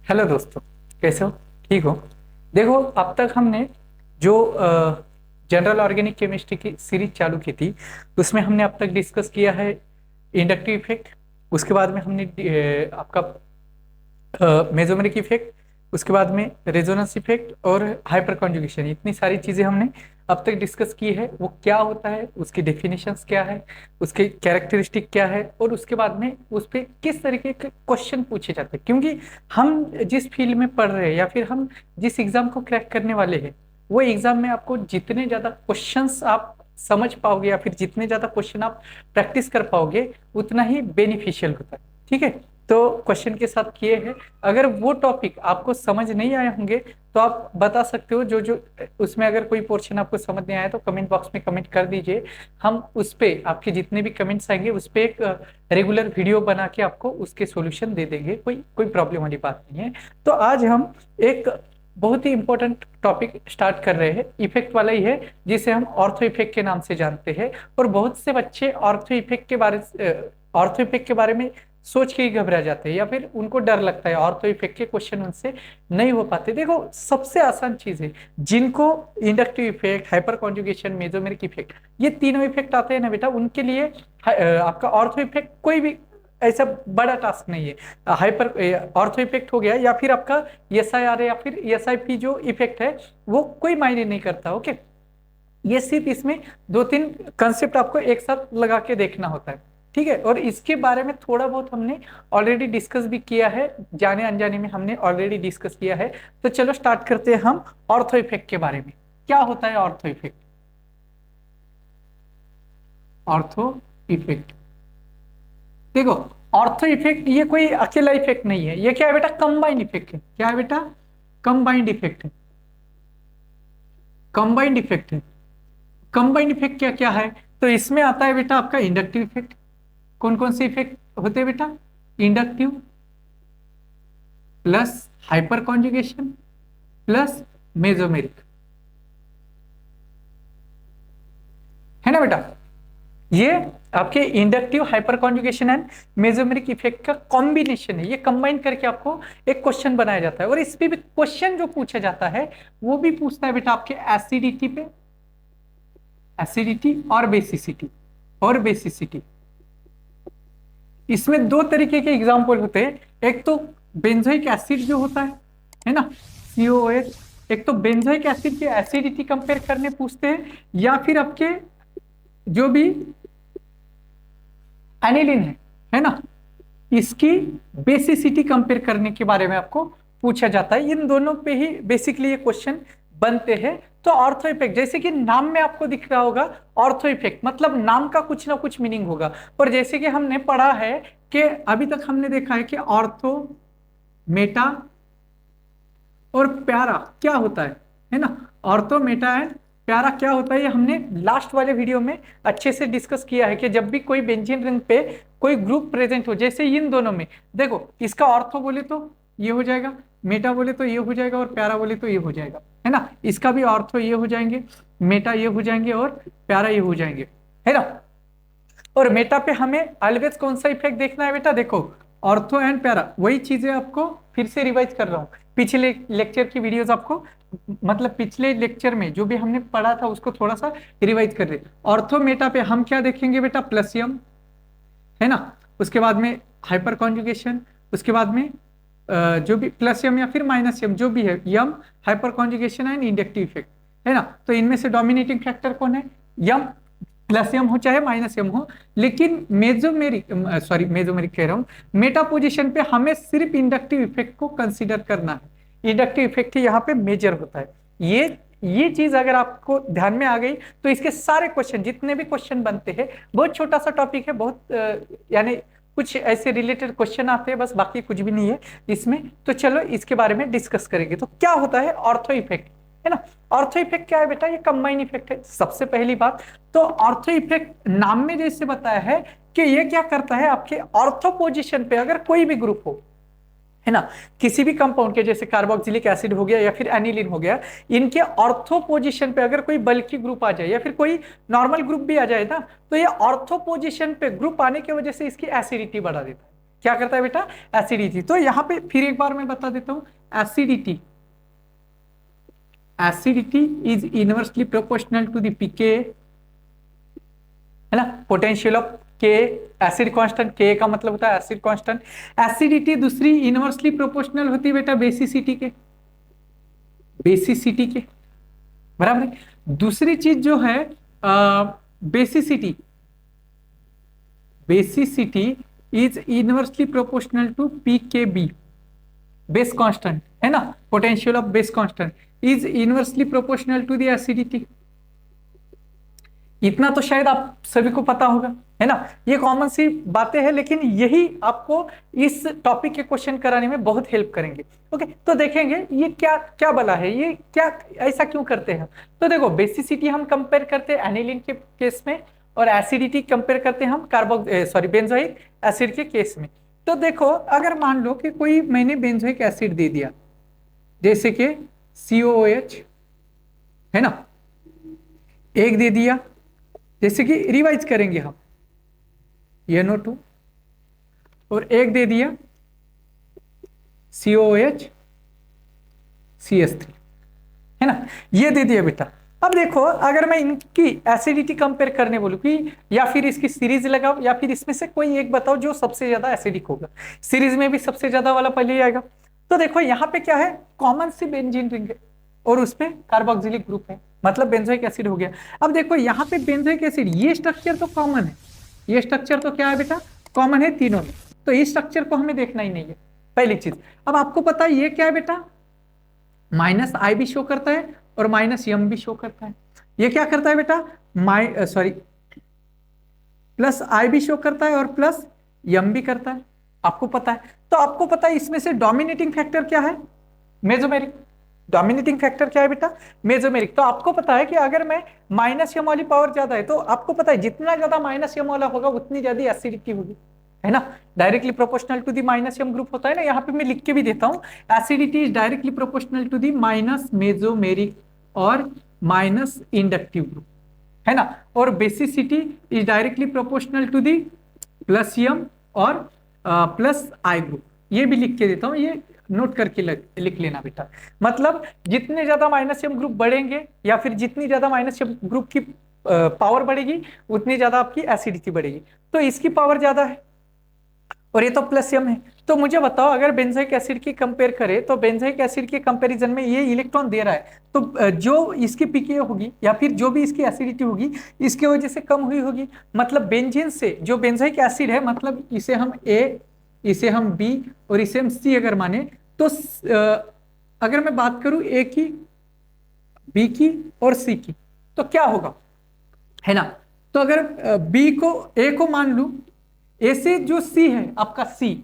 Hello दोस्तों, कैसे हो? ठीक हो? देखो, अब तक हमने जो जनरल ऑर्गेनिक केमिस्ट्री की सीरीज चालू की थी, उसमें हमने अब तक डिस्कस किया है इंडक्टिव इफेक्ट। उसके बाद में हमने आपका मेसोमेरिक इफेक्ट, उसके बाद में रेजोनेंस इफेक्ट और हाइपर कॉन्जुगेशन। इतनी सारी चीजें हमने अब तक डिस्कस की है। वो क्या होता है, उसकी डेफिनेशंस क्या है, उसके कैरेक्टरिस्टिक क्या है, और उसके बाद में उस पर किस तरीके के क्वेश्चन पूछे जाते हैं। क्योंकि हम जिस फील्ड में पढ़ रहे हैं या फिर हम जिस एग्जाम को क्रैक करने वाले हैं, वो एग्जाम में आपको जितने ज्यादा क्वेश्चंस आप समझ पाओगे या फिर जितने ज्यादा क्वेश्चन आप प्रैक्टिस कर पाओगे, उतना ही बेनिफिशियल होता है। ठीक है? तो क्वेश्चन के साथ किए हैं। अगर वो टॉपिक आपको समझ नहीं आए होंगे तो आप बता सकते हो। जो जो उसमें अगर कोई पोर्शन आपको समझ नहीं आया तो कमेंट बॉक्स में कमेंट कर दीजिए। हम उस पे आपके जितने भी कमेंट्स आएंगे उस पे एक रेगुलर वीडियो बना के आपको उसके सॉल्यूशन दे देंगे। कोई कोई प्रॉब्लम वाली बात नहीं है। तो आज हम एक बहुत ही इंपॉर्टेंट टॉपिक स्टार्ट कर रहे हैं, इफेक्ट वाला ही है, जिसे हम ऑर्थो इफेक्ट के नाम से जानते हैं। और बहुत से बच्चे ऑर्थो इफेक्ट के बारे में सोच के ही घबरा जाते हैं या फिर उनको डर लगता है, ऑर्थो इफेक्ट के क्वेश्चन उनसे नहीं हो पाते। देखो, सबसे आसान चीज है जिनको inductive effect, hyper conjugation, mesomeric effect, ये तीनों इफेक्ट आते हैं ना बेटा, उनके लिए आपका ऑर्थो इफेक्ट कोई भी ऐसा बड़ा टास्क नहीं है। हाइपर ऑर्थो इफेक्ट हो गया या फिर आपका एसआईआर या फिर एसआईपी जो इफेक्ट है, वो कोई मायने नहीं करता। ओके, ये सिर्फ इसमें दो तीन कंसेप्ट आपको एक साथ लगा के देखना होता है। ठीक है? और इसके बारे में थोड़ा बहुत हमने ऑलरेडी डिस्कस भी किया है, जाने अनजाने में हमने ऑलरेडी डिस्कस किया है। तो चलो स्टार्ट करते हैं हम ऑर्थो इफेक्ट के बारे में। क्या होता है ऑर्थो इफेक्ट? ऑर्थो इफेक्ट, देखो, ऑर्थो इफेक्ट ये कोई अकेला इफेक्ट नहीं है। ये क्या है बेटा? कंबाइंड इफेक्ट है। क्या है बेटा? कंबाइंड इफेक्ट है। कंबाइंड इफेक्ट है। कंबाइंड इफेक्ट क्या क्या है? तो इसमें आता है बेटा आपका इंडक्टिव इफेक्ट। कौन कौन से इफेक्ट होते हैं बेटा? Inductive plus hyper conjugation plus mesomeric, है ना बेटा? ये आपके inductive, hyper conjugation and mesomeric effect का कॉम्बिनेशन है। ये कंबाइन करके आपको एक क्वेश्चन बनाया जाता है। और इस पे भी क्वेश्चन जो पूछा जाता है वो भी पूछता है बेटा आपके एसिडिटी पे, एसिडिटी और बेसिसिटी, और बेसिसिटी। इसमें दो तरीके के एग्जाम्पल होते हैं। एक तो बेंजोइक एसिड जो होता है ना, COOH। एक तो बेंजोइक एसिड की एसिडिटी कंपेयर करने पूछते हैं, या फिर आपके जो भी एनिलिन है ना, इसकी बेसिसिटी कंपेयर करने के बारे में आपको पूछा जाता है। इन दोनों पे ही बेसिकली ये क्वेश्चन बनते हैं। तो ऑर्थो इफेक्ट, जैसे कि नाम में आपको दिख रहा होगा, ऑर्थो इफेक्ट मतलब नाम का कुछ ना कुछ मीनिंग होगा। और जैसे कि हमने पढ़ा है कि अभी तक हमने देखा है कि ऑर्थो, मेटा और प्यारा क्या होता है ना? ऑर्थो, मेटा एंड प्यारा क्या होता है, ये हमने लास्ट वाले वीडियो में अच्छे से डिस्कस किया है कि जब भी कोई बेंजीन रिंग पे कोई ग्रुप प्रेजेंट हो, जैसे इन दोनों में, देखो, इसका ऑर्थो बोले तो ये हो जाएगा, मेटा बोले तो ये हो जाएगा, और प्यारा बोले तो ये हो जाएगा, है ना? इसका भी ऑर्थो ये हो जाएंगे, मेटा ये हो जाएंगे, और प्यारा ये हो जाएंगे, है ना? और मेटा पे हमें ऑलवेज कौन सा इफेक्ट देखना है बेटा? देखो, ऑर्थो एंड पैरा, वही चीजें आपको फिर से रिवाइज कर रहा हूँ। पिछले लेक्चर की वीडियोस आपको, मतलब पिछले लेक्चर में जो भी हमने पढ़ा था उसको थोड़ा सा रिवाइज कर रहे। ऑर्थो मेटा पे हम क्या देखेंगे बेटा? प्लसियम, है ना? उसके बाद में हाइपर कॉन्जुगेशन, उसके बाद में जो भी प्लसियम या फिर माइनसियम जो भी है, यम, hyper conjugation and inductive effect, है ना? तो इनमें से डोमिनेटिंग फैक्टर कौन है? यम, प्लसियम हो चाहे माइनसियम हो। लेकिन मेसोमेरिक कह रहा हूं, मेटा पोजीशन पे हमें सिर्फ इंडक्टिव इफेक्ट को कंसीडर करना है। इंडक्टिव इफेक्ट ही यहाँ पे मेजर होता है। ये चीज अगर आपको ध्यान में आ गई तो इसके सारे क्वेश्चन, जितने भी क्वेश्चन बनते हैं, बहुत छोटा सा टॉपिक है, बहुत यानी कुछ ऐसे रिलेटेड क्वेश्चन आते हैं बस, बाकी कुछ भी नहीं है इसमें। तो चलो इसके बारे में डिस्कस करेंगे। तो क्या होता है ऑर्थो इफेक्ट, है ना? ऑर्थो इफेक्ट क्या है बेटा? ये कंबाइन इफेक्ट है, सबसे पहली बात। तो ऑर्थो इफेक्ट नाम में जैसे बताया है कि ये क्या करता है, आपके ऑर्थो पोजीशन पे अगर कोई भी ग्रुप हो, है ना, किसी भी कंपाउंड के, जैसे कार्बोक्सिलिक एसिड हो गया या फिर एनिलीन हो गया, इनके ऑर्थो पोजीशन पे अगर कोई बल्कि ग्रुप आ जाए या फिर कोई नॉर्मल ग्रुप भी आ जाए ना, तो ये ऑर्थो पोजीशन पे ग्रुप आने की वजह से इसकी एसिडिटी बढ़ा देता है। क्या करता है बेटा, एसिडिटी। तो यहाँ पे फिर एक बार मैं बता देता हूं, acidity is inversely proportional to the P K, है ना, potential of K, acid constant, K का मतलब होता है एसिड कांस्टेंट। एसिडिटी दूसरी इनवर्सली प्रोपोर्शनल होती है बेटा बेसिसिटी के, बराबर है। दूसरी चीज जो है basicity is inversely proportional to p K b, base constant, है ना, potential of base constant is inversely proportional to the acidity. इतना तो शायद आप सभी को पता होगा, है ना, ये कॉमन सी बातें हैं, लेकिन यही आपको इस टॉपिक के क्वेश्चन कराने में बहुत हेल्प करेंगे। ओके, तो देखेंगे ये क्या क्या बला है, ये क्या ऐसा क्यों करते हैं। तो देखो, बेसिसिटी हम कंपेयर करते हैं एनिलीन के केस में, और एसिडिटी कंपेयर करते हैं हम बेंजोइक एसिड के केस में। तो देखो, अगर मान लो कि कोई मैंने बेंजोइक एसिड दे दिया, जैसे कि COOH, है ना, एक दे दिया, जैसे कि रिवाइज करेंगे हम NO2, और एक दे दिया COOH CH3, है ना, ये दे दिया बेटा। अब देखो, अगर मैं इनकी एसिडिटी कंपेयर करने बोलूं कि या फिर इसकी सीरीज लगाओ, या फिर इसमें से कोई एक बताओ जो सबसे ज्यादा एसिडिक होगा, सीरीज में भी सबसे ज्यादा वाला पहले ही आएगा। तो देखो यहाँ पे क्या है, कॉमन सी बेंजीन रिंग है और उस पे कार्बोक्सिलिक ग्रुप है, मतलब बेंजोइक एसिड हो गया। अब देखो यहाँ पे बेंजोइक एसिड, ये स्ट्रक्चर तो कॉमन है, ये स्ट्रक्चर तो क्या है बेटा, कॉमन है तीनों में, तो इस स्ट्रक्चर को हमें देखना ही नहीं है, पहली चीज। अब आपको पता है ये क्या है बेटा, -I भी शो करता है और -M भी शो करता है। ये क्या करता है बेटा, +I भी शो करता है और +M भी करता है, आपको पता है। तो आपको पता है इसमें से डोमिनेटिंग फैक्टर क्या है, मेसोमेरिक। डोमिनेटिंग फैक्टर क्या है बेटा, मेसोमेरिक। तो आपको पता है कि अगर मैं -M वाली पावर ज्यादा है, तो आपको पता है जितना ज्यादा -M वाला होगा उतनी ज्यादा एसिडिटी होगी, है ना, directly proportional to the -M group होता है ना, यहाँ पे मैं लिख के भी देता हूँ, acidity is directly proportional to the minus mesomeric और माइनस इंडक्टिव ग्रुप, है ना, और basicity is directly proportional to the +M और +I ग्रुप। ये भी लिख के देता हूँ, ये नोट करके लिख लेना बेटा। मतलब जितने ज्यादा -M ग्रुप बढ़ेंगे, या फिर जितनी ज्यादा -M ग्रुप की पावर बढ़ेगी, उतनी ज्यादा आपकी एसिडिटी बढ़ेगी। तो इसकी पावर ज्यादा है और ये तो +M है। तो मुझे बताओ, अगर बेंजोइक एसिड की कंपेयर करें, तो बेंजोइक एसिड के कंपैरिजन में ये इलेक्ट्रॉन दे रहा है, तो जो इसकी पीके होगी या फिर जो भी इसकी एसिडिटी होगी, इसकी वजह से कम हुई होगी। मतलब बेंजीन से जो बेंजोइक एसिड है, मतलब इसे हम A, इसे हम B और इसे हम C अगर माने, तो अगर मैं बात करूं A की, B की और C की, तो क्या होगा, है ना। तो अगर A को मान लूं, A से जो C है आपका C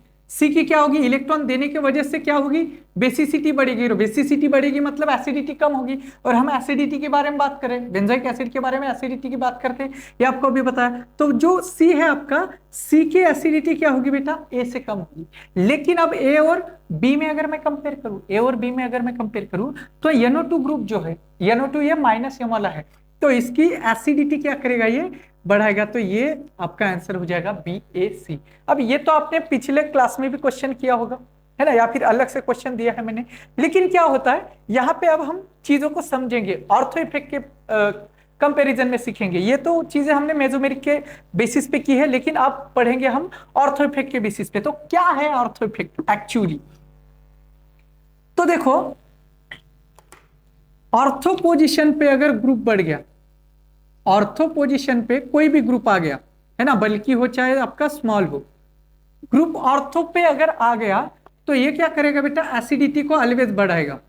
की क्या होगी, इलेक्ट्रॉन देने की वजह से क्या होगी, बेसिसिटी बढ़ेगी, और बेसिसिटी बढ़ेगी मतलब एसिडिटी कम होगी। और हम एसिडिटी के बारे में बात करें, बेंजोइक एसिड के बारे में एसिडिटी की बात करते हैं, ये आपको अभी बताया। तो जो C है आपका, C की एसिडिटी क्या होगी बेटा, A से कम होगी। लेकिन अब A और B में अगर मैं कंपेयर करूं, तो NO2 ग्रुप जो है, NO2 ये -M वाला है, तो इसकी एसिडिटी क्या करेगा, ये बढ़ाएगा। तो ये आपका आंसर हो जाएगा BAC। अब ये तो आपने पिछले क्लास में भी क्वेश्चन किया होगा, है ना, या फिर अलग से क्वेश्चन दिया है मैंने। लेकिन क्या होता है यहाँ पे, अब हम चीजों को समझेंगे, ऑर्थो इफेक्ट के कंपैरिजन में सीखेंगे। ये तो चीजें हमने मेसोमेरिक के बेसिस पे की है, लेकिन अब पढ़ेंगे हम ऑर्थो इफेक्ट के बेसिस पे। तो क्या है ऑर्थो इफेक्ट एक्चुअली, तो देखो, ऑर्थो पोजीशन पे अगर ग्रुप बढ़ गया, ऑर्थो पोजीशन पे कोई भी ग्रुप आ गया, है ना, बल्कि हो चाहे आपका स्मॉल हो, ग्रुप ऑर्थो पे अगर आ गया, तो ये क्या करेगा बेटा, एसिडिटी को ऑलवेज बढ़ाएगा,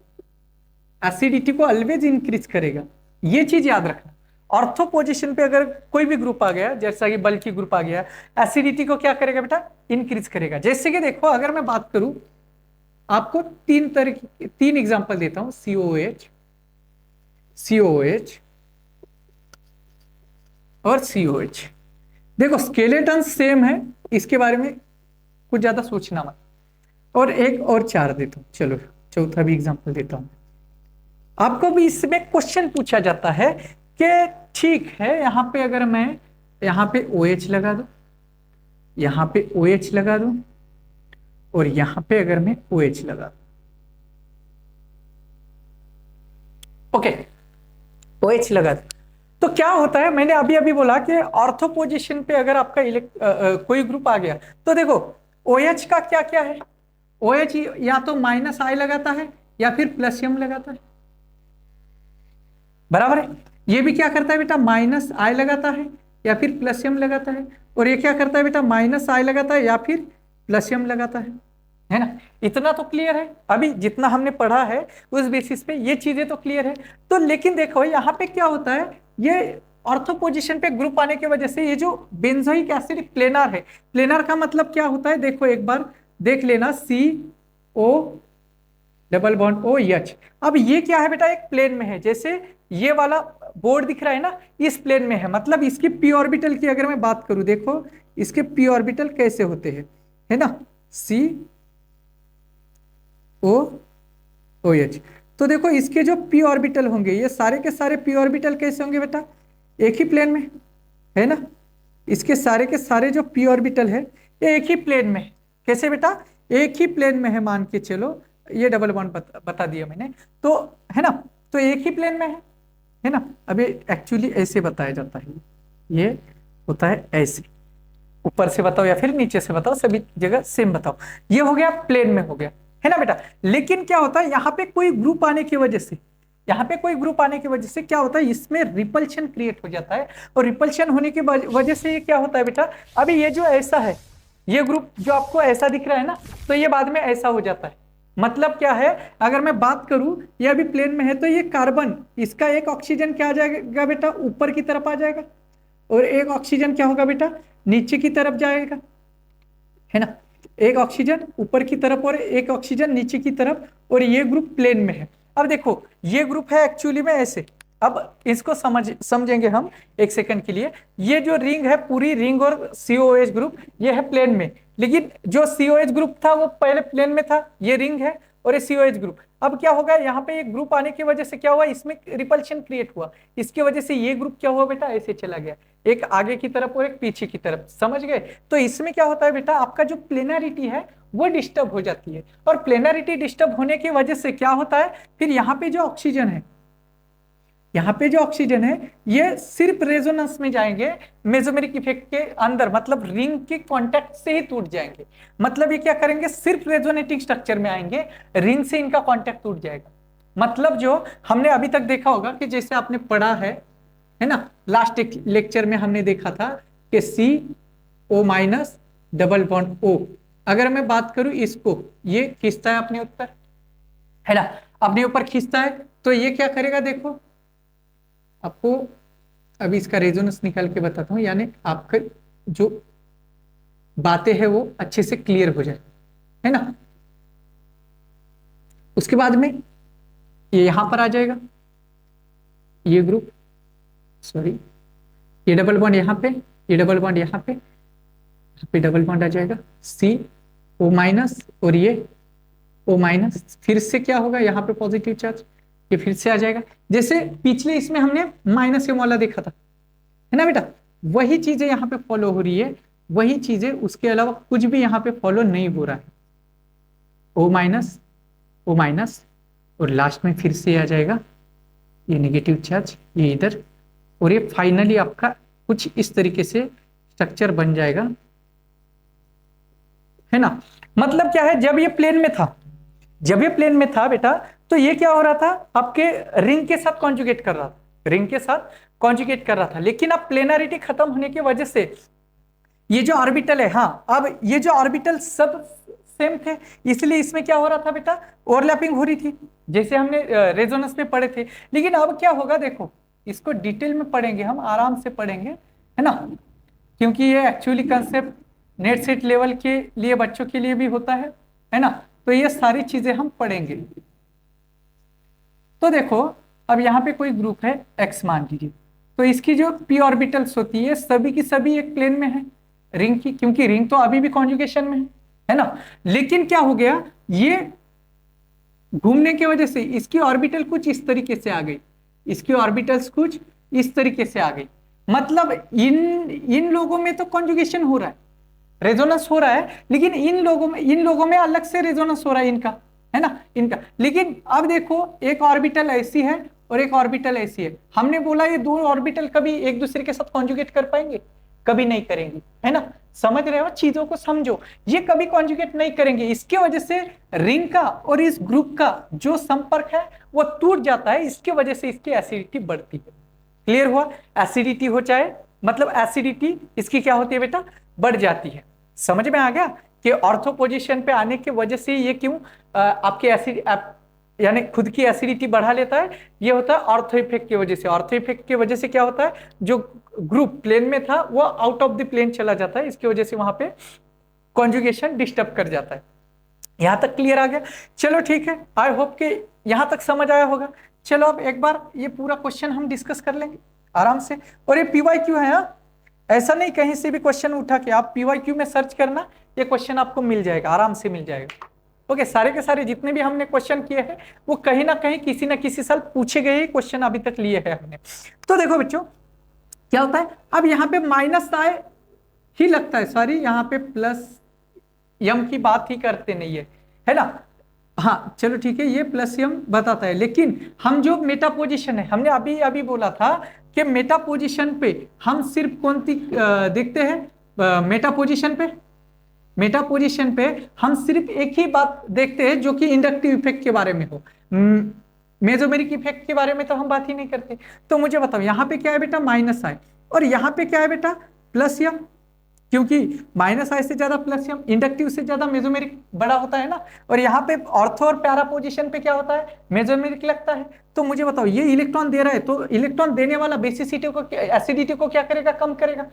एसिडिटी को ऑलवेज इंक्रीज करेगा। ये चीज याद रखना, ऑर्थो पोजीशन पे अगर कोई भी ग्रुप आ गया, जैसा कि बल्कि ग्रुप आ गया, एसिडिटी को क्या करेगा बेटा, इंक्रीज करेगा। जैसे कि देखो, अगर मैं बात करूं, आपको तीन एग्जांपल देता हूं, COOH और COH। देखो, स्केलेटन सेम है, इसके बारे में कुछ ज्यादा सोचना मत। और एक और 4 देता हूं, चलो चौथा भी एग्जांपल देता हूं। आपको भी इसमें क्वेश्चन पूछा जाता है कि ठीक है, यहां पे अगर मैं यहाँ पे OH लगा दूं, यहाँ पे OH लगा दूं, और यहां पे अगर मैं OH लगा, ओके, OH लगा तो क्या होता है, मैंने अभी अभी बोला कि ऑर्थो पोजीशन पे अगर आपका कोई ग्रुप आ गया तो देखो OH का क्या क्या है, OH या तो -I लगाता है या फिर प्लस M लगाता है, बराबर है। ये भी क्या करता है बेटा, -I लगाता है या फिर प्लस M लगाता है, और ये क्या करता है बेटा, -I लगाता है या फिर प्लस M लगाता है ना। इतना तो क्लियर है, अभी जितना हमने पढ़ा है उस बेसिस पे ये चीजें तो क्लियर है। तो लेकिन देखो यहाँ पे क्या होता है, ये ऑर्थो पोजीशन पे ग्रुप आने की वजह से ये जो बेंजोइक एसिड प्लेनर है, प्लेनर का मतलब क्या होता है, देखो एक बार देख लेना, CO डबल बॉन्ड OH। अब ये क्या है बेटा, एक प्लेन में है, जैसे ये वाला बोर्ड दिख रहा है ना, इस प्लेन में है, मतलब इसकी p ऑर्बिटल की अगर मैं बात करूं, देखो इसके p ऑर्बिटल कैसे होते हैं, है ना, COOH। तो देखो इसके जो p ऑर्बिटल होंगे, ये सारे के सारे p ऑर्बिटल कैसे होंगे बेटा, एक ही प्लेन में, है ना। इसके सारे के सारे जो p ऑर्बिटल है ये एक ही प्लेन में है, कैसे बेटा, एक ही प्लेन में है, मान के चलो, ये डबल बॉन्ड बता दिया मैंने, तो है ना, तो एक ही प्लेन में है ना। अभी एक्चुअली ऐसे बताया जाता है, ये होता है ऐसे, ऊपर से बताओ या फिर नीचे से बताओ, सभी जगह सेम बताओ। ये हो गया प्लेन में हो गया, है ना बेटा। लेकिन क्या होता है, यहाँ पे कोई ग्रुप आने की वजह से, यहाँ पे कोई ग्रुप आने की वजह से क्या होता है, इसमें रिपल्शन क्रिएट हो जाता है, और रिपल्शन होने की वजह से ये क्या होता है बेटा, अभी ये जो ऐसा है, ये ग्रुप जो आपको ऐसा दिख रहा है ना, तो ये बाद में ऐसा हो जाता है। मतलब क्या है, अगर मैं बात करूं, ये अभी प्लेन में है, तो ये कार्बन, इसका एक ऑक्सीजन क्या आ जाएगा बेटा, ऊपर की तरफ आ जाएगा, और एक ऑक्सीजन क्या होगा बेटा, नीचे की तरफ जाएगा, है ना। एक ऑक्सीजन ऊपर की तरफ और एक ऑक्सीजन नीचे की तरफ, और ये ग्रुप प्लेन में है। अब देखो ये ग्रुप है एक्चुअली में ऐसे, अब इसको समझेंगे हम एक सेकंड के लिए। ये जो रिंग है, पूरी रिंग और COOH ग्रुप, ये है प्लेन में, लेकिन जो COH ग्रुप था वो पहले प्लेन में था, ये रिंग है और ये COH ग्रुप। अब क्या होगा, यहाँ पे एक ग्रुप आने की वजह से क्या हुआ, इसमें रिपल्शन क्रिएट हुआ, इसकी वजह से ये ग्रुप क्या हुआ बेटा, ऐसे चला गया, एक आगे की तरफ और एक पीछे की तरफ, समझ गए। तो इसमें क्या होता है बेटा, आपका जो प्लेनरिटी है वो डिस्टर्ब हो जाती है, और प्लेनरिटी डिस्टर्ब होने की वजह से क्या होता है, फिर यहाँ पे जो ऑक्सीजन है, यहाँ पे जो ऑक्सीजन है, ये सिर्फ रेजोनेंस में जाएंगे, मेसोमेरिक इफेक्ट के अंदर, मतलब रिंग के कांटेक्ट से ही टूट जाएंगे। मतलब ये क्या करेंगे, सिर्फ रेजोनेटिंग स्ट्रक्चर में आएंगे, रिंग से इनका कांटेक्ट टूट जाएगा। मतलब जो हमने अभी तक देखा होगा कि जैसे आपने पढ़ा है ना, लास्ट लेक्चर में हमने देखा था कि CO- डबल बॉन्ड O, अगर मैं बात करूं इसको, ये खींचता है अपने ऊपर, है ना, अपने ऊपर खींचता है, तो ये क्या करेगा, देखो आपको अभी इसका रेजोनेंस निकाल के बताता हूं, यानी आपके जो बातें हैं वो अच्छे से क्लियर हो जाए, है ना। उसके बाद में ये यहां पर आ जाएगा, ये ग्रुप, सॉरी, ये डबल बॉन्ड यहाँ पे, ये डबल बॉन्ड यहाँ पे डबल बॉन्ड आ जाएगा, CO- और ये O-, फिर से क्या होगा, यहाँ पे पॉजिटिव चार्ज, ये फिर से आ जाएगा, जैसे पिछले इसमें हमने -M वाला देखा था, है ना बेटा। वही चीजें यहाँ पे फॉलो हो रही है, वही चीजें, उसके अलावा कुछ भी यहाँ पे फॉलो नहीं हो रहा है। O-, और लास्ट में फिर से आ जाएगा ये नेगेटिव चार्ज, ये इधर, और ये फाइनली आपका कुछ इस तरीके से स्ट्रक्चर बन जाएगा, है ना। मतलब क्या है, जब ये प्लेन में था, जब ये प्लेन में था बेटा, तो ये क्या हो रहा था, आपके रिंग के साथ कॉन्जुगेट कर रहा था, रिंग के साथ कॉन्जुगेट कर रहा था। लेकिन अब प्लेनरिटी खत्म होने की वजह से ये जो ऑर्बिटल है, हाँ, अब ये जो ऑर्बिटल सब सेम थे, इसलिए इसमें क्या हो रहा था बेटा, ओवरलैपिंग हो रही थी, जैसे हमने रेजोनेंस में पढ़े थे। लेकिन अब क्या होगा, देखो इसको डिटेल में पढ़ेंगे, हम आराम से पढ़ेंगे, है ना, क्योंकि ये actually concept net set level के लिए बच्चों के लिए भी होता है ना। तो ये सारी चीजें हम पढ़ेंगे। तो देखो अब यहाँ पे कोई ग्रुप है X मान लीजिए, तो इसकी जो p ऑर्बिटल्स होती है सभी की सभी एक प्लेन में है रिंग की, क्योंकि रिंग तो अभी भी कॉन्जुगेशन में है ना। लेकिन क्या हो गया, ये घूमने की वजह से इसकी ऑर्बिटल कुछ इस तरीके से आ गई, इसकी ऑर्बिटल्स कुछ इस तरीके से आ गई। मतलब इन लोगों में तो कॉन्जुगेशन हो रहा रेजोनेंस हो रहा है, लेकिन इन लोगों में अलग से रेजोनेंस हो रहा है इनका, है ना, इनका। लेकिन अब देखो एक ऑर्बिटल ऐसी है और एक ऑर्बिटल ऐसी है, हमने बोला ये दो ऑर्बिटल कभी एक दूसरे के साथ कॉन्जुगेट कर पाएंगे? कभी नहीं करेंगे, है ना। समझ रहे हो, चीजों को समझो, ये कभी कॉन्जुगेट नहीं करेंगे। इसके वजह से रिंग का और इस ग्रुप का जो संपर्क है वो टूट जाता है, इसके वजह से इसकी एसिडिटी बढ़ती है। क्लियर हुआ? एसिडिटी हो चाहे मतलब एसिडिटी इसकी क्या होती है बेटा, बढ़ जाती है। समझ में आ गया कि ऑर्थो पोजीशन पे आने की वजह से ये क्यों आपके एसिड यानी खुद की एसिडिटी बढ़ा लेता है, ये होता है ऑर्थो इफेक्ट की वजह से। ऑर्थो इफेक्ट की वजह से क्या होता है, जो ग्रुप प्लेन में था वो आउट ऑफ द प्लेन चला जाता है, इसकी वजह से वहां पे कॉन्जुगेशन डिस्टर्ब कर जाता है। यहां तक क्लियर आ गया? चलो ठीक है, आई होप कि यहां तक समझ आया होगा। चलो अब एक बार ये पूरा क्वेश्चन हम डिस्कस कर लेंगे आराम से। और ये पीवाईक्यू है, हाँ, ऐसा नहीं कहीं से भी क्वेश्चन उठा के, आप पीवाईक्यू में सर्च करना, ये क्वेश्चन आपको मिल जाएगा, आराम से मिल जाएगा। ओके, सारे के सारे जितने भी हमने क्वेश्चन किए हैं वो कहीं ना कहीं किसी ना किसी साल पूछे गए क्वेश्चन अभी तक लिए हैं हमने। तो देखो बच्चों क्या होता है, अब यहाँ पे माइनस आए ही लगता है, सॉरी यहाँ पे प्लस यम की बात ही करते नहीं है ना। हाँ चलो ठीक है, ये प्लस यम बताता है, लेकिन हम जो मेटा पोजीशन है, हमने अभी अभी बोला था कि मेटा पोजीशन पे हम सिर्फ कौन सी देखते हैं, मेटा पोजीशन पे हम सिर्फ एक ही बात देखते हैं जो कि इंडक्टिव इफेक्ट के बारे में हो। मेसोमेरिक इफेक्ट के बारे में तो हम बात ही नहीं करते। तो मुझे बताओ यहाँ पे क्या है बेटा, माइनस आई, और यहाँ पे क्या है बेटा, प्लस यम, क्योंकि माइनस आई से ज्यादा प्लस यम, इंडक्टिव से ज्यादा मेसोमेरिक बड़ा होता है ना। और यहाँ पे ऑर्थो और पैरा पोजीशन पे क्या होता है, मेसोमेरिक लगता है। तो मुझे बताओ ये इलेक्ट्रॉन दे रहा है, तो इलेक्ट्रॉन देने वाला बेसिसिटी को, एसिडिटी को क्या करेगा, कम करेगा।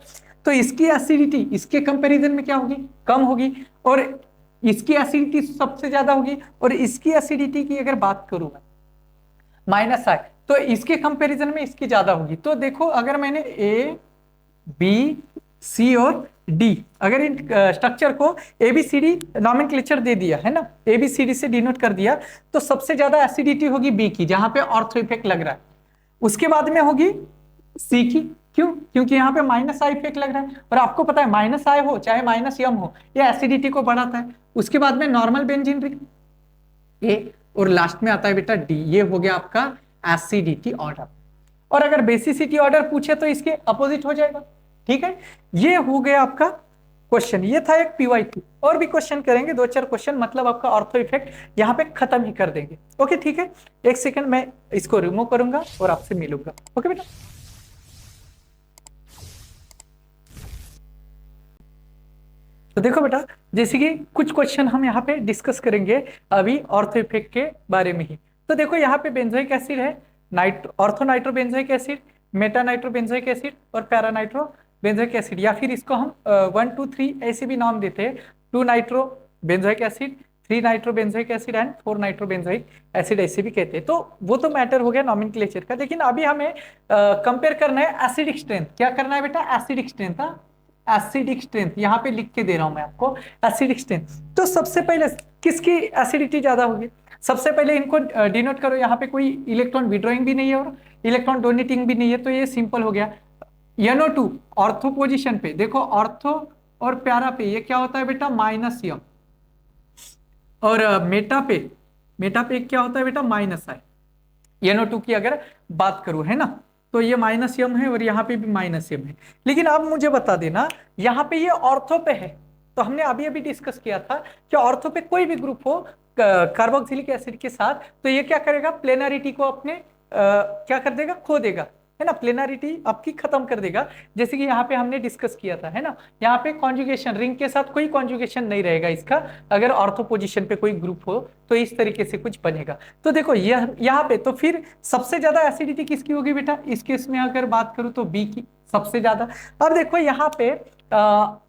तो इसकी एसिडिटी इसके कंपैरिजन में क्या होगी, कम होगी, और इसकी एसिडिटी सबसे ज्यादा होगी। और इसकी एसिडिटी की अगर बात करूं मैं, माइनस आई, तो इसके कंपैरिजन में इसकी ज्यादा होगी। तो देखो अगर मैंने ए बी सी और डी, अगर इन स्ट्रक्चर को एबीसीडी नॉमेनक्लेचर दे दिया है ना, एबीसीडी से डिनोट कर दिया, तो सबसे ज्यादा एसिडिटी होगी बी की, जहां पे ऑर्थो इफेक्ट लग रहा है। उसके बाद में होगी सी की, क्यों, क्योंकि यहाँ पे माइनस आई इफेक्ट लग रहा है। और आपको पता है माइनस आई हो चाहे माइनस यम हो, ये एसिडिटी को बढ़ाता है। उसके बाद में नॉर्मल बेंजीन रिंग ए, और लास्ट में आता है बेटा डी, ये हो गया आपका एसिडिटी ऑर्डर। और अगर बेसिसिटी ऑर्डर पूछे तो इसके अपोजिट हो जाएगा। ठीक है, ये हो गया आपका क्वेश्चन, ये था एक पीवाईक्यू। और भी क्वेश्चन करेंगे, 2-4 क्वेश्चन, मतलब आपका ऑर्थो इफेक्ट यहाँ पे खत्म ही कर देंगे। ओके ठीक है, एक सेकंड मैं इसको रिमूव करूंगा और आपसे मिलूंगा। ओके बेटा, तो देखो बेटा, जैसे कि कुछ क्वेश्चन हम यहाँ पे डिस्कस करेंगे अभी ऑर्थो इफेक्ट के बारे में ही। तो देखो यहाँ पे बेंजोइक एसिड है, ortho nitro benzoic acid, Meta nitro benzoic acid और पैरा नाइट्रो बेंजोइक एसिड, या फिर इसको हम 1 2 3 ऐसे भी नाम देते हैं, 2 nitro benzoic acid, 3 nitro benzoic acid and 4 nitro benzoic acid, ऐसे भी कहते हैं। तो वो तो मैटर हो गया नॉमेनक्लेचर का, लेकिन अभी हमें कंपेयर करना है एसिडिक स्ट्रेंथ। क्या करना है बेटा, एसिडिक स्ट्रेंथ। एसिडिक स्ट्रेंथ यहाँ पे लिख के दे रहा हूं मैं आपको, एसिडिक स्ट्रेंथ। तो सबसे पहले किसकी एसिडिटी ज्यादा होगी, सबसे पहले इनको डिनोट करो। यहाँ पे कोई इलेक्ट्रॉन विड्रॉइंग भी नहीं है और इलेक्ट्रॉन डोनेटिंग भी नहीं है, तो ये सिंपल हो गया। NO2 ऑर्थो पोजीशन पे देखो, ऑर्थो और प्यारा पे ये क्या होता है बेटा, माइनस यम, और मेटा पे क्या होता है बेटा, माइनस आई। NO2 की अगर बात करूं, है ना, तो ये माइनस यम है और यहाँ पे भी माइनस यम है। लेकिन अब मुझे बता देना, यहाँ पे ये ऑर्थो पे है, तो हमने अभी अभी डिस्कस किया था कि ऑर्थो पे कोई भी ग्रुप हो कार्बोक्सिलिक एसिड के साथ, तो ये क्या करेगा, प्लेनरिटी को अपने क्या कर देगा, खो देगा, है ना, प्लेनरिटी आपकी खत्म कर देगा। जैसे कि यहाँ पे हमने डिस्कस किया था, है ना, यहाँ पे कॉन्जुगेशन रिंग के साथ कोई कॉन्जुगेशन नहीं रहेगा इसका, अगर ऑर्थो पोजीशन पे कोई ग्रुप हो तो इस तरीके से कुछ बनेगा। तो देखो यहाँ पे तो फिर सबसे ज्यादा एसिडिटी किसकी होगी बेटा, इस केस में अगर बात करूं तो बी की सबसे ज्यादा। अब देखो यहाँ पे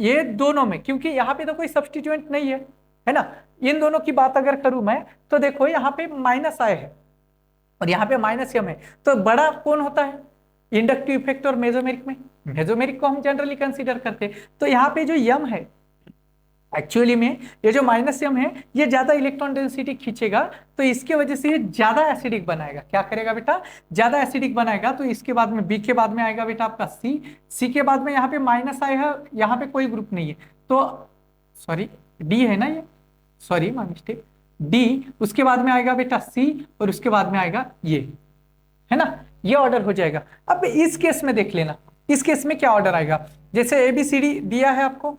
ये दोनों में, क्योंकि यहाँ पे तो कोई सब्स्टिट्यूएंट नहीं है ना, इन दोनों की बात अगर करूं मैं, तो देखो यहाँ पे माइनस आए है और यहाँ पे माइनस यम है, तो बड़ा कौन होता है, इंडक्टिव इफेक्ट और मेसोमेरिक में, मेसोमेरिक को हम जनरली कंसीडर करते हैं। तो यहाँ पे जो यम है, एक्चुअली में ये जो माइनस यम है, ये ज्यादा इलेक्ट्रॉन डेंसिटी खींचेगा, तो इसके वजह से ये ज्यादा एसिडिक बनाएगा। क्या करेगा बेटा, ज्यादा एसिडिक बनाएगा। तो इसके बाद में बी के बाद में आएगा बेटा आपका सी के बाद में यहाँ पे माइनस आया है, यहाँ पे कोई ग्रुप नहीं है, तो सॉरी डी है ना ये, सॉरी माय मिस्टेक, डी, उसके बाद में आएगा बेटा सी, और उसके बाद में आएगा ये, है ना, ये ऑर्डर हो जाएगा। अब इस केस में देख लेना, इस केस में क्या ऑर्डर आएगा, जैसे ए बी सी डी दिया है आपको,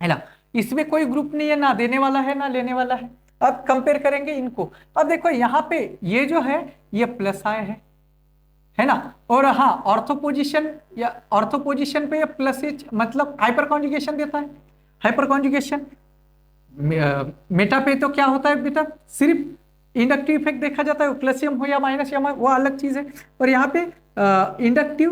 है ना, इसमें कोई ग्रुप नहीं है, ना देने वाला है ना लेने वाला है। अब कंपेयर करेंगे इनको, अब देखो यहाँ पे ये जो है ये प्लस आई है ना, और हाँ ऑर्थो पोजीशन या ऑर्थो पोजीशन पे ये प्लस एच मतलब हाइपर कॉन्जुगेशन देता है। हाइपर कॉन्जुगेशन मेटा पे तो क्या होता है बेटा, सिर्फ इंडक्टिव इफेक्ट देखा जाता है, प्लस एम हो या माइनस एम वो अलग चीज है, और यहाँ पे इंडक्टिव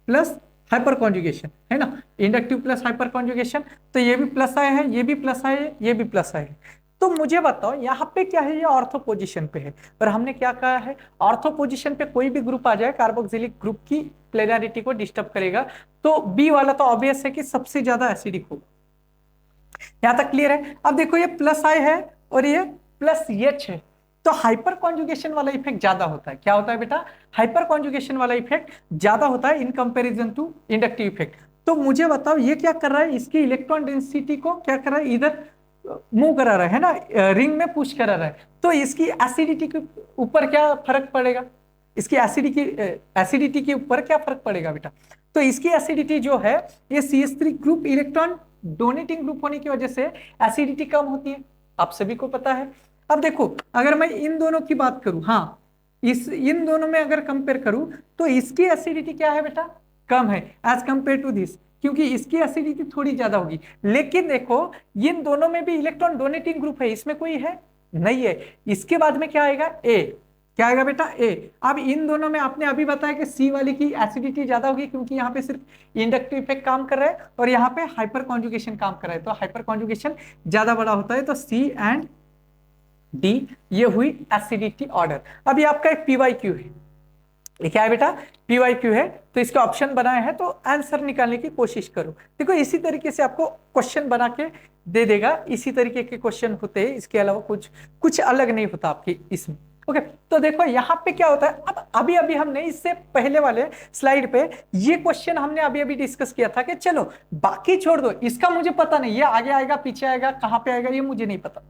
प्लस हाइपर कॉन्जुगेशन है ना, इंडक्टिव प्लस हाइपर कॉन्जुगेशन, तो ये भी प्लस आए है, ये भी प्लस आए है, ये भी प्लस आए है। तो मुझे बताओ यहाँ पे क्या है, ये ऑर्थो पोजीशन पे है, और हमने क्या कहा है, ऑर्थो पोजीशन पे कोई भी ग्रुप आ जाए कार्बोक्सिलिक ग्रुप की प्लेनारिटी को डिस्टर्ब करेगा, तो बी वाला तो ऑब्वियस है कि सबसे ज्यादा एसिडिक होगा। यहां तक क्लियर है। अब देखो ये प्लस आई है और ये प्लस एच है, तो हाइपर कॉन्जुगेशन वाला इफेक्ट ज्यादा होता है। क्या होता है बेटा, हाइपर कॉन्जुगेशन वाला इफेक्ट ज्यादा होता है in comparison to inductive effect. तो मुझे बताओ ये क्या कर रहा है, इसकी इलेक्ट्रॉन डेंसिटी को क्या कर रहा है, इधर मूव करा रहा है ना, रिंग में पुश करा रहा है, तो इसकी एसिडिटी के ऊपर क्या फर्क पड़ेगा, इसकी एसिडिटी के ऊपर क्या फर्क पड़ेगा बेटा, तो इसकी एसिडिटी जो है ये CH3 group electron donating group होने की वजह से एसिडिटी कम होती है, आप सभी को पता है। अब देखो अगर मैं इन दोनों की बात करूं, हाँ इन दोनों में अगर कंपेयर करूं तो इसकी एसिडिटी क्या है बेटा, कम है एज कंपेयर टू दिस, क्योंकि इसकी एसिडिटी थोड़ी ज्यादा होगी। लेकिन देखो इन दोनों में भी इलेक्ट्रॉन डोनेटिंग ग्रुप है, इसमें कोई है नहीं है। इसके बाद में क्या आएगा, ए, क्या आएगा बेटा, ए। अब इन दोनों में आपने अभी बताया कि सी वाली की एसिडिटी ज्यादा होगी, क्योंकि यहाँ पे सिर्फ इंडक्टिव इफेक्ट काम कर रहा है और यहाँ पे हाइपर कॉन्जुगेशन काम कर रहा है, तो हाइपर कॉन्जुगेशन ज्यादा बड़ा होता है, तो सी एंड डी ये हुई एसिडिटी ऑर्डर। अब ये आपका एक PYQ है, ये क्या है बेटा, PYQ है, तो इसका ऑप्शन बनाए हैं, तो आंसर निकालने की कोशिश करो। देखो इसी तरीके से आपको क्वेश्चन बना के दे देगा, इसी तरीके के क्वेश्चन होते हैं, इसके अलावा कुछ अलग नहीं होता आपके इसमें। ओके, तो देखो यहाँ पे क्या होता है, अब अभी हमने इससे पहले वाले स्लाइड पे ये क्वेश्चन हमने अभी डिस्कस किया था कि चलो बाकी छोड़ दो, इसका मुझे पता नहीं, ये आगे आएगा पीछे आएगा कहाँ पे आएगा ये मुझे नहीं पता,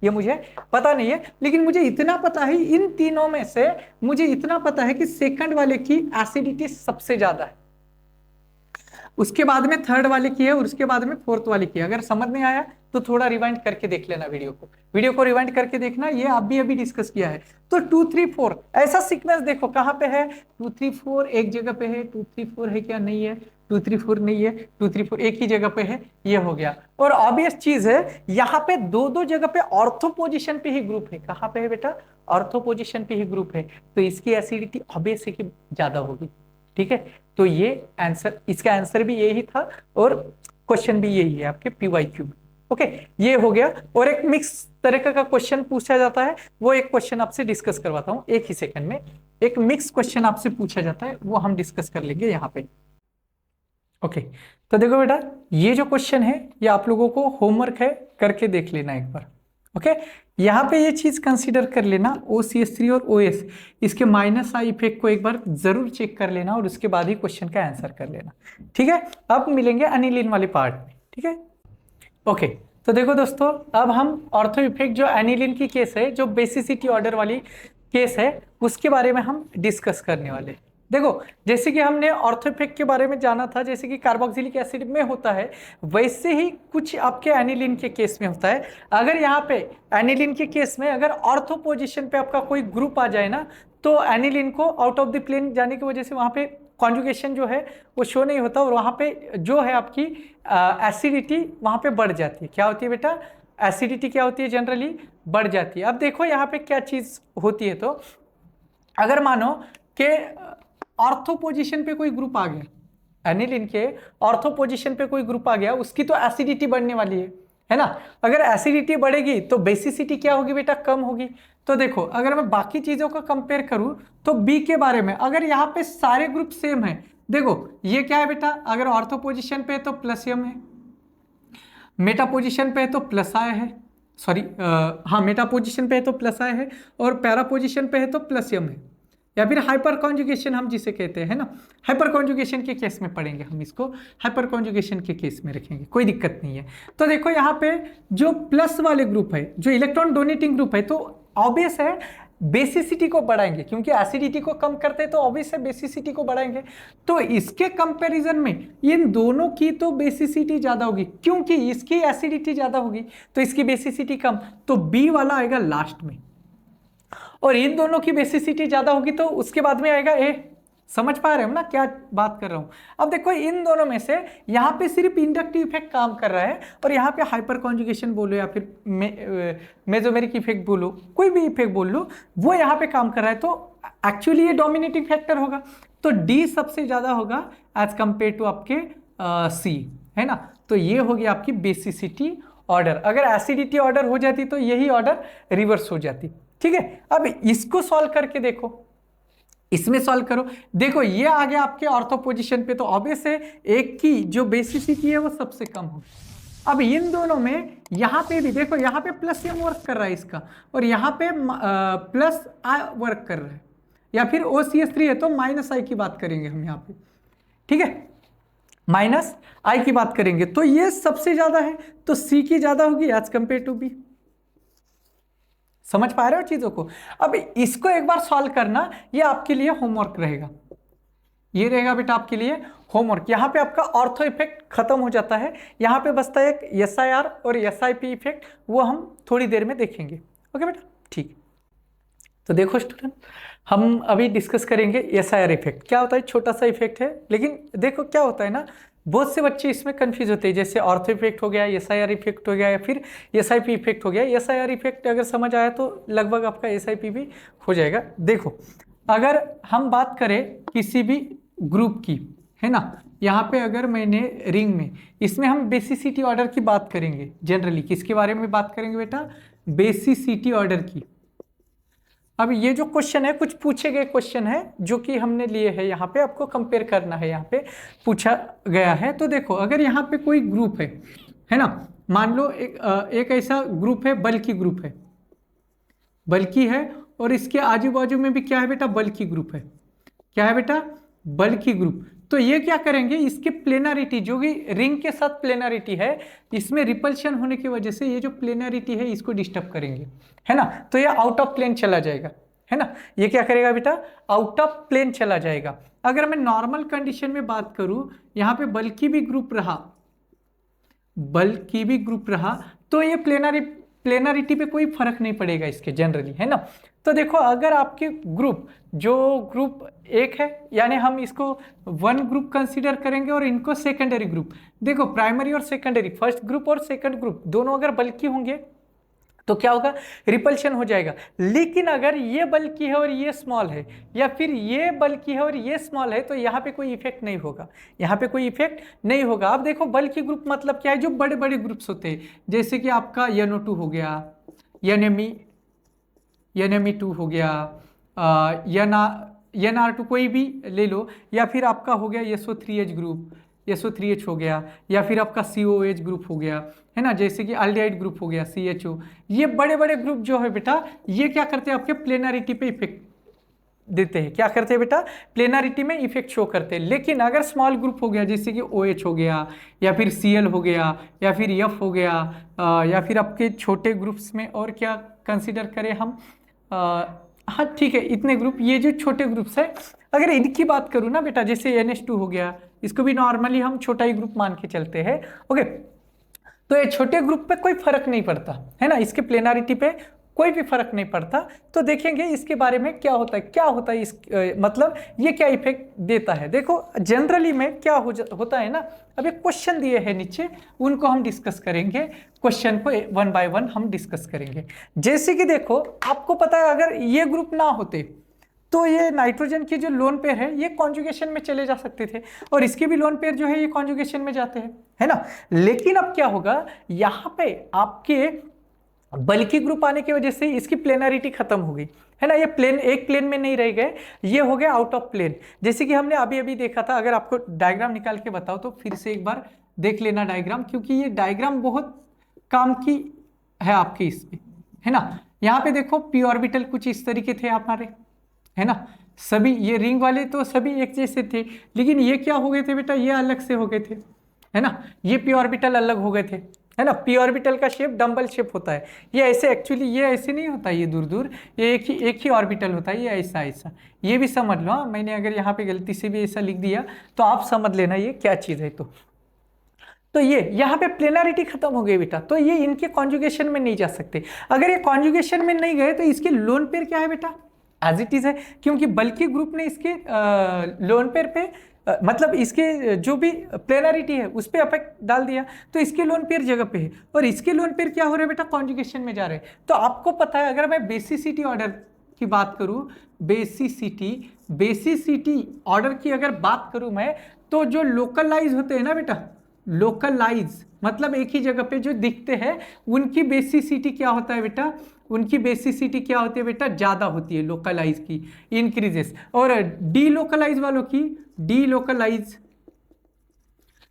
ये मुझे पता नहीं है, लेकिन मुझे इतना पता है इन तीनों में से मुझे इतना पता है कि सेकंड वाले की एसिडिटी सबसे ज्यादा है, उसके बाद में थर्ड वाले की है, और उसके बाद में फोर्थ वाले की है। अगर समझ नहीं आया तो थोड़ा रिवाइंड करके देख लेना, वीडियो को रिवाइंड करके देखना, ये अभी डिस्कस किया है। तो 2 3 4 ऐसा सीक्वेंस देखो कहां पे है, 2 3 4 एक जगह पे है, 2 3 4 है क्या, नहीं है, 2 3 4 नहीं है, 2 3 4 एक ही जगह पे है, ये हो गया। और ऑब्वियस चीज है यहाँ पे दो जगह पे ऑर्थो पोजीशन पे ही ग्रुप है, कहां पे है बेटा, ऑर्थो पोजीशन पे ही ग्रुप है, तो इसकी एसिडिटी ऑब्वियस है कि ज्यादा होगी। ठीक है, तो ये आंसर, इसका आंसर भी यही था और क्वेश्चन भी यही है आपके PYQ। ओके, ये हो गया। और एक मिक्स तरह का क्वेश्चन पूछा जाता है, वो एक क्वेश्चन आपसे डिस्कस करवाता हूं एक ही सेकंड में। एक मिक्स क्वेश्चन आपसे पूछा जाता है, वो हम डिस्कस कर लेंगे यहाँ पे। ओके, तो देखो बेटा ये जो क्वेश्चन है ये आप लोगों को होमवर्क है, करके देख लेना एक बार। ओके, यहाँ पे ये चीज कंसीडर कर लेना, OCH3 और OS इसके माइनस आई इफेक्ट को एक बार जरूर चेक कर लेना, और उसके बाद ही क्वेश्चन का आंसर कर लेना। ठीक है, अब मिलेंगे एनिलीन वाले पार्ट में। ठीक है, ओके, तो देखो दोस्तों अब हम ऑर्थो इफेक्ट जो एनिलीन की केस है, जो बेसिसिटी ऑर्डर वाली केस है, उसके बारे में हम डिस्कस करने वाले। देखो जैसे कि हमने ऑर्थो इफेक्ट के बारे में जाना था, जैसे कि कार्बोक्सिलिक एसिड में होता है, वैसे ही कुछ आपके एनिलीन के केस में होता है। अगर यहाँ पे एनिलीन के केस में अगर ऑर्थो पोजीशन पे आपका कोई ग्रुप आ जाए ना, तो एनिलीन को आउट ऑफ द प्लेन जाने की वजह से वहाँ पे कॉन्जुगेशन जो है वो शो नहीं होता, और वहाँ पे जो है आपकी एसिडिटी वहाँ पे बढ़ जाती है। क्या होती है बेटा, एसिडिटी क्या होती है, जनरली बढ़ जाती है। अब देखो यहाँ पे क्या चीज़ होती है, तो अगर मानो कि ऑर्थो पोजीशन पे कोई ग्रुप आ गया, एनिलीन के ऑर्थो पोजीशन पे कोई ग्रुप आ गया, उसकी तो एसिडिटी बढ़ने वाली है ना। अगर एसिडिटी बढ़ेगी तो बेसिसिटी क्या होगी बेटा, कम होगी। तो देखो अगर मैं बाकी चीजों को कंपेयर करूं तो बी के बारे में, अगर यहाँ पे सारे ग्रुप सेम है, देखो ये क्या है बेटा, अगर ऑर्थो पोजीशन पे है तो प्लस एम है, मेटा पोजीशन पे है तो प्लस आई है, सॉरी हाँ मेटा पोजीशन पे है तो प्लस आई है, और पैरा पोजीशन पे है तो प्लस एम है। या फिर हाइपर कॉन्जुगेशन हम जिसे कहते हैं ना, हाइपर कॉन्जुगेशन के केस में पढ़ेंगे हम इसको, हाइपर कॉन्जुगेशन के केस में रखेंगे, कोई दिक्कत नहीं है। तो देखो यहाँ पे जो प्लस वाले ग्रुप है, जो इलेक्ट्रॉन डोनेटिंग ग्रुप है, तो ऑब्वियस है बेसिसिटी को बढ़ाएंगे, क्योंकि एसिडिटी को कम करते हैं तो ऑब्वियस है बेसिसिटी को बढ़ाएंगे। तो इसके कंपैरिजन में इन दोनों की तो बेसिसिटी ज्यादा होगी, क्योंकि इसकी एसिडिटी ज्यादा होगी तो इसकी बेसिसिटी कम, तो बी वाला आएगा लास्ट में, और इन दोनों की बेसिसिटी ज्यादा होगी तो उसके बाद में आएगा ए। समझ पा रहे हो ना क्या बात कर रहा हूं। अब देखो इन दोनों में से यहाँ पे सिर्फ इंडक्टिव इफेक्ट काम कर रहा है, और यहाँ पे हाइपर कॉन्जुगेशन बोलो या फिर मेसोमेरिक इफेक्ट बोलो, कोई भी इफेक्ट बोल लो, वो यहाँ पे काम कर रहा है, तो एक्चुअली ये डोमिनेटिंग फैक्टर होगा, तो डी सबसे ज्यादा होगा एज कंपेयर टू आपके सी, है ना। तो ये होगी आपकी बेसिसिटी ऑर्डर। अगर एसिडिटी ऑर्डर हो जाती तो यही ऑर्डर रिवर्स हो जाती, ठीक है। अब इसको सॉल्व करके देखो, इसमें सॉल्व करो, देखो ये आ गया आपके ऑर्थो पोजीशन पे, तो ऑब्वियस है एक की जो बेसिसिटी है वो सबसे कम होगी। अब इन दोनों में यहाँ पे भी देखो, यहाँ पे प्लस एम वर्क कर रहा है इसका, और यहाँ पे प्लस आई वर्क कर रहा है, या फिर OCH3 है तो माइनस आई की बात करेंगे हम यहाँ पे, ठीक है, माइनस आई की बात करेंगे, तो ये सबसे ज्यादा है, तो सी की ज्यादा होगी एज कंपेयर टू बी। समझ पा रहे हो चीजों को। अब इसको एक बार सॉल्व करना, ये आपके लिए होमवर्क रहेगा, ये रहेगा बेटा आपके लिए होमवर्क। यहाँ पे आपका ऑर्थो इफेक्ट खत्म हो जाता है, यहाँ पे बचता है एक SIR और SIP इफेक्ट, वो हम थोड़ी देर में देखेंगे। ओके बेटा, ठीक। तो देखो स्टूडेंट, हम अभी डिस्कस करेंगे SIR इफेक्ट। क्या होता है, छोटा सा इफेक्ट है, लेकिन देखो क्या होता है ना, बहुत से बच्चे इसमें कंफ्यूज होते हैं, जैसे ऑर्थो इफेक्ट हो गया, SIR इफेक्ट हो गया, या फिर SIP इफेक्ट हो गया। SIR इफेक्ट अगर समझ आया तो लगभग आपका SIP भी हो जाएगा। देखो अगर हम बात करें किसी भी ग्रुप की, है ना, यहाँ पे अगर मैंने रिंग में, इसमें हम बेसिसिटी ऑर्डर की बात करेंगे जनरली। किसके बारे में बात करेंगे बेटा, बेसिसिटी ऑर्डर की। अब ये जो क्वेश्चन है, कुछ पूछे गए क्वेश्चन है जो कि हमने लिए हैं, यहाँ पे आपको कंपेयर करना है, यहाँ पे पूछा गया है। तो देखो अगर यहाँ पे कोई ग्रुप है ना, मान लो एक ऐसा ग्रुप है, बल्कि ग्रुप है, बल्कि है, और इसके आजू बाजू में भी क्या है बेटा, बल्कि ग्रुप है। क्या है बेटा, बल्कि ग्रुप। तो ये क्या करेंगे, इसके प्लेनरिटी, जो कि रिंग के साथ प्लेनरिटी है, इसमें रिपल्शन होने की वजह से ये जो प्लेनरिटी है इसको डिस्टर्ब करेंगे, है ना, तो ये आउट ऑफ प्लेन चला जाएगा, है ना। ये क्या करेगा बेटा, आउट ऑफ प्लेन चला जाएगा। अगर मैं नॉर्मल कंडीशन में बात करूं, यहाँ पे बल्कि भी ग्रुप रहा, बल्कि भी ग्रुप रहा, तो ये प्लेनरिटी पे कोई फर्क नहीं पड़ेगा इसके जनरली, है ना। तो देखो अगर आपके ग्रुप, जो ग्रुप एक है, यानी हम इसको वन ग्रुप कंसीडर करेंगे और इनको सेकेंडरी ग्रुप। देखो प्राइमरी और सेकेंडरी, फर्स्ट ग्रुप और सेकंड ग्रुप दोनों अगर बल्कि होंगे तो क्या होगा, रिपल्शन हो जाएगा। लेकिन अगर ये बल्कि है और ये स्मॉल है, या फिर ये बल्कि है और ये स्मॉल है, तो यहाँ पे कोई इफेक्ट नहीं होगा, यहाँ पे कोई इफेक्ट नहीं होगा। अब देखो बल्कि ग्रुप मतलब क्या है, जो बड़े बड़े ग्रुप्स होते हैं, जैसे कि आपका NO2 हो गया, NMe2 हो गया, NR2 कोई भी ले लो, या फिर आपका हो गया SO3H ग्रुप, SO3H हो गया, या फिर आपका COH ग्रुप हो गया, है ना, जैसे कि एल्डिहाइड ग्रुप हो गया CHO। ये बड़े बड़े ग्रुप जो है बेटा, ये क्या करते हैं, आपके प्लेनरिटी पे इफेक्ट देते हैं। क्या करते हैं बेटा, प्लेनरिटी में इफेक्ट शो करते हैं। लेकिन अगर स्मॉल ग्रुप हो गया, जैसे कि OH हो गया, या फिर Cl हो गया, या फिर F हो गया, या फिर आपके छोटे ग्रुप्स में और क्या कंसिडर करें हम, हाँ ठीक है, इतने ग्रुप, ये जो छोटे ग्रुप्स है, अगर इनकी बात करूँ ना बेटा, जैसे NH2 हो गया, इसको भी नॉर्मली हम छोटा ही ग्रुप मान के चलते हैं। ओके, तो ये छोटे ग्रुप पे कोई फर्क नहीं पड़ता, है ना, इसके प्लेनरिटी पे कोई भी फर्क नहीं पड़ता। तो देखेंगे इसके बारे में क्या होता है, क्या होता है इस मतलब ये क्या इफेक्ट देता है। देखो जनरली में क्या होता है ना, अभी क्वेश्चन दिए हैं नीचे, उनको हम डिस्कस करेंगे, क्वेश्चन को वन बाय वन हम डिस्कस करेंगे। जैसे कि देखो आपको पता है, अगर ये ग्रुप ना होते तो ये नाइट्रोजन की जो लोन पेयर है ये कॉन्जुगेशन में चले जा सकते थे, और इसके भी लोन पेयर जो है ये कॉन्जुगेशन में जाते हैं, है ना। लेकिन अब क्या होगा, यहाँ पे आपके बल्कि ग्रुप आने की वजह से इसकी प्लेनरिटी खत्म हो गई, है ना, ये प्लेन एक प्लेन में नहीं रह गए, ये हो गया आउट ऑफ प्लेन। जैसे कि हमने अभी अभी देखा था, अगर आपको डायग्राम निकाल के बताओ तो फिर से एक बार देख लेना डायग्राम, क्योंकि ये डायग्राम बहुत काम की है आपके इसमें, है ना। यहाँ पे देखो p ऑर्बिटल कुछ इस तरीके थे हमारे, है ना, सभी ये रिंग वाले तो सभी एक जैसे थे, लेकिन ये क्या हो गए थे बेटा, ये अलग से हो गए थे, है ना। ये पी ऑर्बिटल अलग हो गए थे, है ना। पी ऑर्बिटल का शेप डम्बल शेप होता है, ये ऐसे एक्चुअली ये ऐसे नहीं होता, ये दूर दूर, ये एक ही ऑर्बिटल होता है, ये ऐसा ऐसा, ये भी समझ लो। हाँ, मैंने अगर यहाँ पे गलती से भी ऐसा लिख दिया तो आप समझ लेना ये क्या चीज़ है। तो ये यहाँ पे प्लेनरिटी खत्म हो गई बेटा, तो ये इनके कॉन्जुगेशन में नहीं जा सकते। अगर ये कॉन्जुगेशन में नहीं गए तो इसके लोन पेयर क्या है बेटा, एज इट इज है, क्योंकि बल्कि ग्रुप ने इसके लोन पेयर पे मतलब इसके जो भी प्लेनरिटी है उस पर अफेक्ट डाल दिया, तो इसके लोन पेयर जगह पे है और इसके लोन पेयर क्या हो रहे हैं बेटा, कॉन्जुगेशन में जा रहे हैं। तो आपको पता है, अगर मैं बेसिसिटी ऑर्डर की बात करूं, बेसिसिटी ऑर्डर की अगर बात करूं मैं, तो जो लोकलाइज होते हैं ना बेटा, लोकलाइज मतलब एक ही जगह पे जो दिखते हैं, उनकी बेसिसिटी क्या होता है बेटा, उनकी बेसिसिटी क्या होती है बेटा, ज्यादा होती है लोकलाइज की, इंक्रीजेस। और डीलोकलाइज वालों की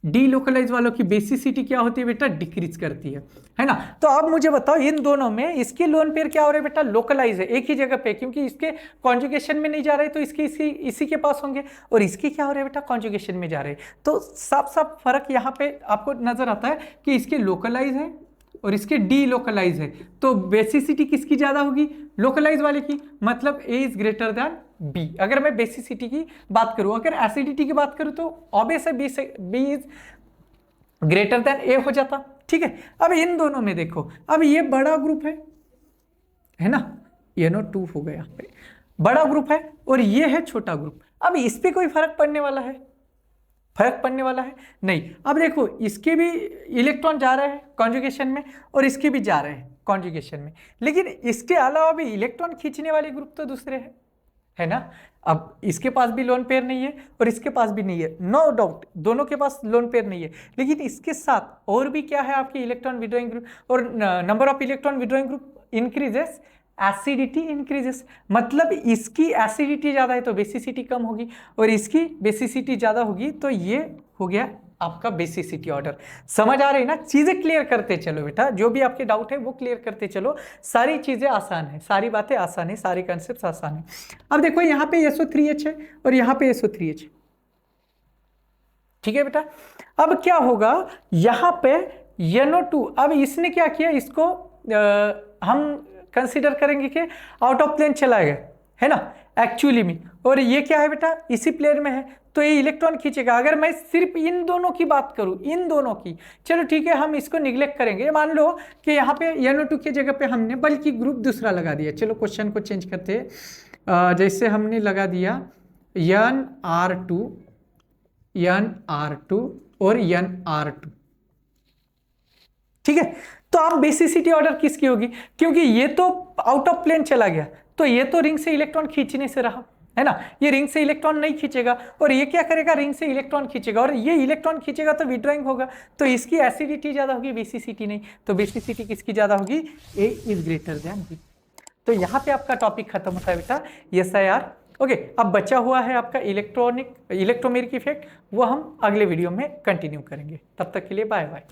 डीलोकलाइज वालों की बेसिसिटी क्या होती है बेटा, डिक्रीज करती है ना। तो अब मुझे बताओ, इन दोनों में इसके लोन पेयर क्या हो रहे हैं बेटा, लोकलाइज है एक ही जगह पे, क्योंकि इसके कॉन्जुगेशन में नहीं जा रहे तो इसके इसी के पास होंगे, और इसके क्या हो रहे हैं बेटा, कॉन्जुगेशन में जा रहे हैं। तो साफ साफ फर्क यहाँ पे आपको नजर आता है कि इसके लोकलाइज है और इसके डीलोकलाइज है। तो बेसिसिटी किसकी ज्यादा होगी, लोकलाइज वाले की, मतलब ए इज ग्रेटर देन बी। अगर मैं बेसिसिटी की बात करूं, अगर एसिडिटी की बात करूं तो ऑब्वियस है बी इज ग्रेटर देन ए हो जाता, ठीक है। अब इन दोनों में देखो, अब ये बड़ा ग्रुप है ना, NO2 हो गया, बड़ा ग्रुप है, और ये है छोटा ग्रुप। अब इस पे कोई फर्क पड़ने वाला है, फर्क पड़ने वाला है नहीं। अब देखो, इसके भी इलेक्ट्रॉन जा रहे हैं कॉन्जुगेशन में और इसके भी जा रहे हैं कॉन्जुगेशन में, लेकिन इसके अलावा भी इलेक्ट्रॉन खींचने वाले ग्रुप तो दूसरे हैं, है ना। अब इसके पास भी लोन पेयर नहीं है और इसके पास भी नहीं है, नो डाउट दोनों के पास लोन पेयर नहीं है, लेकिन इसके साथ और भी क्या है, आपके इलेक्ट्रॉन विड्रॉइंग ग्रुप, और number of electron withdrawing group increases, acidity increases. मतलब इसकी एसिडिटी ज्यादा है तो बेसिसिटी कम होगी, और इसकी बेसिसिटी ज्यादा होगी, तो ये हो गया आपका बेसिसिटी ऑर्डर। समझ आ रही ना, चीजें क्लियर करते चलो बेटा, जो भी आपके डाउट है वो क्लियर करते चलो, सारी चीजें आसान है, सारी बातें आसान है, सारे कंसेप्ट आसान है। अब देखो, यहाँ पे SO3H है और यहाँ पे SO3H है, ठीक है बेटा। अब क्या होगा, यहाँ पे NO2, अब इसने क्या किया, इसको हम कंसीडर करेंगे कि आउट ऑफ प्लेन चला गया, है ना, एक्चुअली में, और ये क्या है बेटा, इसी प्लेन में है, तो ये इलेक्ट्रॉन खींचेगा। अगर मैं सिर्फ इन दोनों की बात करूं, इन दोनों की, चलो ठीक है, हम इसको निग्लेक्ट करेंगे। मान लो कि यहाँ पे NO2 की जगह पे हमने बल्कि ग्रुप दूसरा लगा दिया, चलो क्वेश्चन को चेंज करते हैं, जैसे हमने लगा दिया NR2 और NR2, ठीक है। तो आप बेसिसिटी ऑर्डर किसकी होगी, क्योंकि ये तो आउट ऑफ प्लेन चला गया, तो ये तो रिंग से इलेक्ट्रॉन खींचने से रहा, है ना, ये रिंग से इलेक्ट्रॉन नहीं खींचेगा, और ये क्या करेगा, रिंग से इलेक्ट्रॉन खींचेगा, और ये इलेक्ट्रॉन खींचेगा तो विड्रॉइंग होगा, तो इसकी एसिडिटी ज्यादा होगी, बेसिसिटी नहीं। तो बेसिसिटी किसकी ज्यादा होगी, ए इज ग्रेटर देन बी। तो यहाँ पे आपका टॉपिक खत्म होता है बेटा, SIR। ओके, अब बचा हुआ है आपका इलेक्ट्रोमेरिक इफेक्ट, वो हम अगले वीडियो में कंटिन्यू करेंगे। तब तक के लिए बाय बाय।